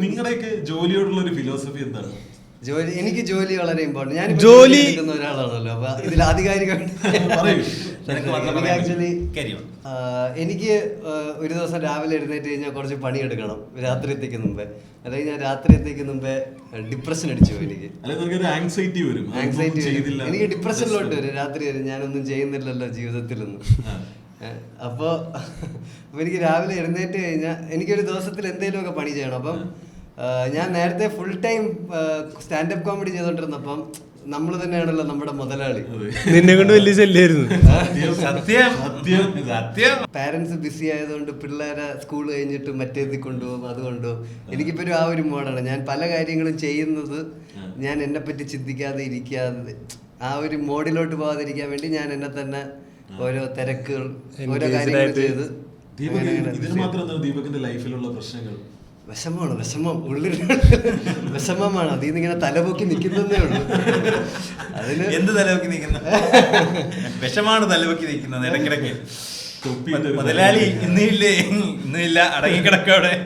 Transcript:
നിങ്ങളുടെയൊക്കെ ജോലിയോടുള്ള ഒരു ഫിലോസഫി എന്താണ്? എനിക്ക് ജോലി വളരെ ഇമ്പോർട്ടന്റ്. ഞാൻ ജോലി എടുക്കുന്ന ഒരാളാണല്ലോ, അപ്പൊ ഇതിൽ ആധികാരികമായിട്ട് ആക്ച്വലി എനിക്ക് ഒരു ദിവസം രാവിലെ എഴുന്നേറ്റ് കഴിഞ്ഞാൽ കുറച്ച് പണിയെടുക്കണം രാത്രി എത്തിക്കുന്ന മുമ്പേ. അല്ലെങ്കിൽ ഞാൻ രാത്രി എത്തിക്കുന്ന മുമ്പേ ഡിപ്രഷൻ അടിച്ചു പോകും. എനിക്ക് ആങ്സൈറ്റി വരും. എനിക്ക് ഡിപ്രഷനിലോട്ട് വരും രാത്രി വരും, ഞാനൊന്നും ചെയ്യുന്നില്ലല്ലോ ജീവിതത്തിലൊന്നും. അപ്പോൾ എനിക്ക് രാവിലെ എഴുന്നേറ്റ് കഴിഞ്ഞാൽ എനിക്കൊരു ദിവസത്തിൽ എന്തെങ്കിലുമൊക്കെ പണി ചെയ്യണം. അപ്പം ഞാൻ നേരത്തെ ഫുൾ ടൈം സ്റ്റാൻഡപ്പ് കോമഡി ചെയ്തോണ്ടിരുന്നപ്പം നമ്മൾ തന്നെയാണല്ലോ നമ്മുടെ മുതലാളി. നിന്നെ കൊണ്ട് വലിയ ശല്യായിരുന്നു. പാരന്റ്സ് ബിസി ആയതുകൊണ്ട് പിള്ളേരെ സ്കൂൾ കഴിഞ്ഞിട്ട് മറ്റേത് കൊണ്ടുപോകും, അത് കൊണ്ടുപോകും. എനിക്കിപ്പോ ആ ഒരു മോഡാണ്. ഞാൻ പല കാര്യങ്ങളും ചെയ്യുന്നത് ഞാൻ എന്നെ പറ്റി ചിന്തിക്കാതെ ഇരിക്കാതെ ആ ഒരു മോഡിലോട്ട് പോകാതിരിക്കാൻ വേണ്ടി ഞാൻ എന്നെ തന്നെ ഓരോ തിരക്കുകൾ ഓരോ കാര്യങ്ങൾ ചെയ്ത്. ദീപകിന്റെ ലൈഫിലുള്ള പ്രശ്നങ്ങൾ വിഷമം ഉള്ളിൽ വിഷമമാണ്. അതിൽ നിന്ന് ഇങ്ങനെ തലപൊക്കി നിൽക്കുന്നതേ ഉള്ളൂ. അതിന് എന്ത് തലപൊക്കി നിൽക്കുന്ന വിഷമാണ് തലപൊക്കി നിൽക്കുന്നത് ഇടയ്ക്കിടയ്ക്ക്. മുതലാളി ഇന്നില്ല അടങ്ങിക്കിടക്കവിടെ.